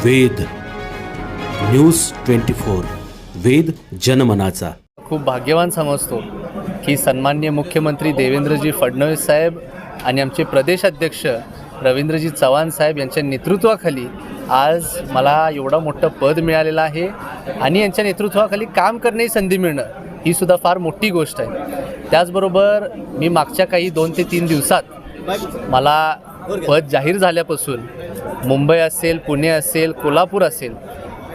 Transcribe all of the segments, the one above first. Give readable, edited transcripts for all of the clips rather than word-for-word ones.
वेद news 24 वेद जनमनाचा। खूप भाग्यवान समजतो की सन्माननीय मुख्यमंत्री देवेंद्रजी फडणवीस साहेब आणि आमचे प्रदेश अध्यक्ष रवींद्रजी चव्हाण साहेब यांच्या नेतृत्वाखाली आज मला एवढं मोठं पद मिळालेलं आहे आणि यांच्या नेतृत्वाखाली काम करण्याची संधी मिळणं ही सुद्धा फार मोठी गोष्ट आहे। त्याचबरोबर मी मागच्या काही 2 ते 3 दिवसात मला पद जाहीर झाल्यापासून मुंबई असेल, पुणे असेल, कोल्हापूर असेल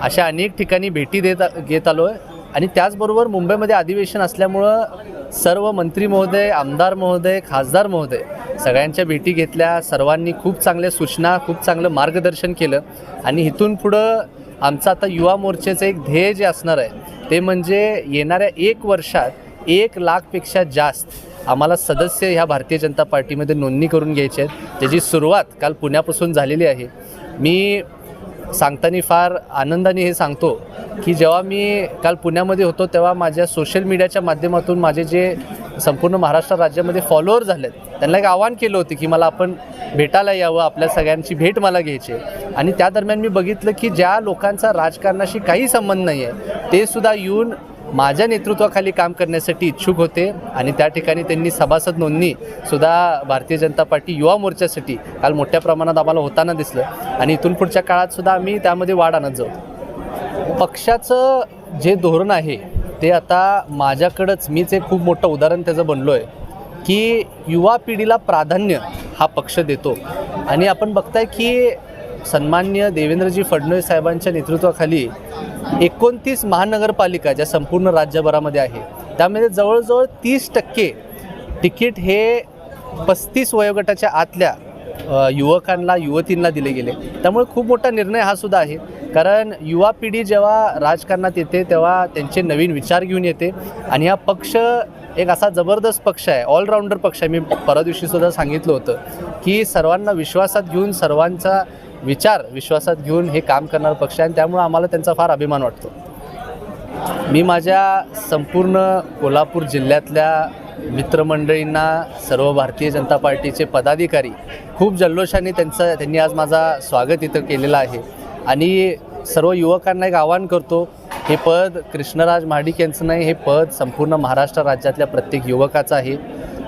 अशा अनेक ठिकाणी भेटी घेत आलो आहे आणि त्याचबरोबर मुंबईमध्ये अधिवेशन असल्यामुळं सर्व मंत्री महोदय, आमदार महोदय, खासदार महोदय सगळ्यांच्या भेटी घेतल्या। सर्वांनी खूप चांगल्या सूचना, खूप चांगलं मार्गदर्शन केलं आणि इथून पुढं आमचं आता युवा मोर्चाचं एक ध्येय जे असणार आहे ते म्हणजे येणाऱ्या 1 वर्षात 1 लाखपेक्षा जास्त आम्हाला सदस्य ह्या भारतीय जनता पार्टीमध्ये नोंदणी करून घ्यायची आहेत, ज्याची सुरुवात काल पुण्यापासून झालेली आहे। मी सांगताना फार आनंदाने हे सांगतो की जेव्हा मी काल पुण्यामध्ये होतो तेव्हा माझ्या सोशल मीडियाच्या माध्यमातून माझे जे संपूर्ण महाराष्ट्र राज्यामध्ये फॉलोअर झालेत त्यांना एक आवाहन केलं होतं की मला आपण भेटायला यावं, आपल्या सगळ्यांची भेट मला घ्यायची आहे। आणि त्या दरम्यान मी बघितलं की ज्या लोकांचा राजकारणाशी काही संबंध नाही आहे ते सुद्धा येऊन माझ्या नेतृत्वाखाली काम करण्यासाठी इच्छुक होते आणि त्या ठिकाणी त्यांनी सभासद नोंदणी सुद्धा भारतीय जनता पार्टी युवा मोर्चासाठी काल मोठ्या प्रमाणात आम्हाला होताना दिसलं आणि इथून पुढच्या काळात सुद्धा आम्ही त्यामध्ये वाढ आणत जाऊ। पक्षाचं जे धोरण आहे ते आता माझ्याकडंच, मीच एक खूप मोठं उदाहरण त्याचं बनलो आहे की युवा पिढीला प्राधान्य हा पक्ष देतो आणि आपण बघताय की सन्माननीय देवेंद्रजी फडणवीस साहेबांच्या नेतृत्वाखाली 29 महानगरपालिका ज्या संपूर्ण राज्यभरामध्ये आहे त्यामध्ये जवळजवळ 30% तिकीट हे 35 वयोगटाच्या आतल्या युवकांना, युवतींना दिले गेले। त्यामुळे खूप मोठा निर्णय हा सुद्धा आहे, कारण युवा पिढी जेव्हा राजकारणात येते तेव्हा त्यांचे नवीन विचार घेऊन येते आणि हा पक्ष एक असा जबरदस्त पक्ष आहे, ऑलराऊंडर पक्ष आहे। मी परवा दिवशीसुद्धा सांगितलं होतं की सर्वांना विश्वासात घेऊन, सर्वांचा विचार विश्वासात घेऊन हे काम करणारा पक्ष आहे आणि त्यामुळे आम्हाला त्यांचा फार अभिमान वाटतो। मी माझ्या संपूर्ण कोल्हापूर जिल्ह्यातल्या मित्रमंडळींना, सर्व भारतीय जनता पार्टीचे पदाधिकारी खूप जल्लोषाने त्यांनी आज माझा स्वागत इथं केलेलं आहे आणि सर्व युवकांना एक आवाहन करतो, हे पद कृष्णराज महाडिक यांचं नाही, हे पद संपूर्ण महाराष्ट्र राज्यातल्या प्रत्येक युवकाचं आहे।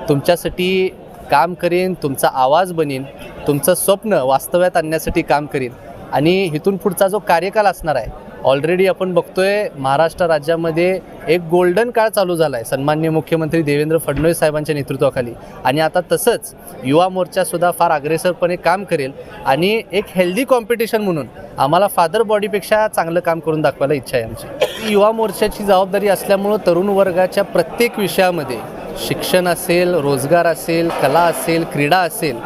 तुमच्यासाठी काम करीन, तुमचा आवाज बनीन, तुमचं स्वप्न वास्तव्यात आणण्यासाठी काम करीन आणि इथून पुढचा जो कार्यकाल असणार आहे, ऑलरेडी आपण बघतोय महाराष्ट्र राज्यामध्ये एक गोल्डन काळ चालू झाला आहे सन्माननीय मुख्यमंत्री देवेंद्र फडणवीस साहेबांच्या नेतृत्वाखाली आणि आता तसंच युवा मोर्चासुद्धा फार अग्रेसरपणे काम करेल आणि एक हेल्दी कॉम्पिटिशन म्हणून आम्हाला फादर बॉडीपेक्षा चांगलं काम करून दाखवायला इच्छा आहे आमची। युवा मोर्चाची जबाबदारी असल्यामुळं तरुण वर्गाच्या प्रत्येक विषयामध्ये शिक्षण असेल, रोजगार असेल, कला असेल, क्रीडा असेल,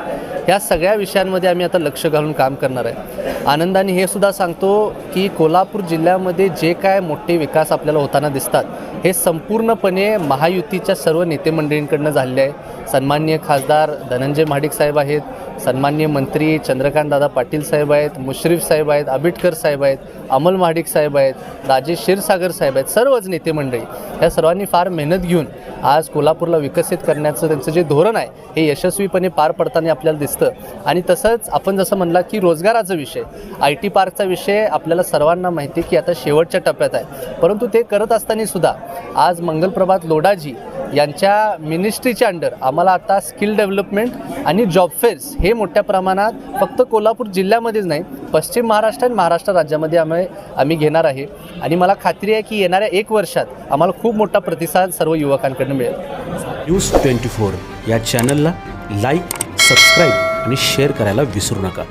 ह्या सगळ्या विषयांमध्ये आम्ही आता लक्ष घालून काम करणार आहे। आनंदाने हे सुद्धा सांगतो की कोल्हापूर जिल्ह्यामध्ये जे काय मोठे विकास आपल्याला होताना दिसतात हे संपूर्णपणे महायुतीच्या सर्व नेतेमंडळींकडनं झालेले आहे। सन्माननीय खासदार धनंजय महाडिक साहेब आहेत, सन्माननीय मंत्री चंद्रकांतदादा पाटील साहेब आहेत, मुश्रीफ साहेब आहेत, आबिटकर साहेब आहेत, अमल महाडिक साहेब आहेत, राजेश क्षीरसागर साहेब आहेत, सर्वच नेते मंडळी या सर्वांनी फार मेहनत घेऊन आज कोल्हापूरला विकसित करण्याचं त्यांचं जे धोरण आहे हे यशस्वीपणे पार पडताना आपल्याला दिसतं। आणि तसंच आपण जसं म्हणला की रोजगाराचा विषय, IT पार्कचा विषय आपल्याला सर्वांना माहिती आहे की आता शेवटच्या टप्प्यात आहे, परंतु ते करत असताना सुद्धा आज मंगलप्रभात लोढाजी यांच्या मिनिस्ट्रीच्या अंडर आम्हाला आता स्किल डेव्हलपमेंट आणि जॉब फेअर्स हे मोठ्या प्रमाणात फक्त कोल्हापूर जिल्ह्यामध्येच नाही, पश्चिम महाराष्ट्र आणि महाराष्ट्र राज्यामध्ये आम्ही घेणार आहे आणि मला खात्री आहे की येणाऱ्या 1 वर्षात आम्हाला खूप मोठा प्रतिसाद सर्व युवकांकडून मिळेल। न्यूज 24 या चॅनलला लाईक, सबस्क्राईब आणि शेअर करायला विसरू नका।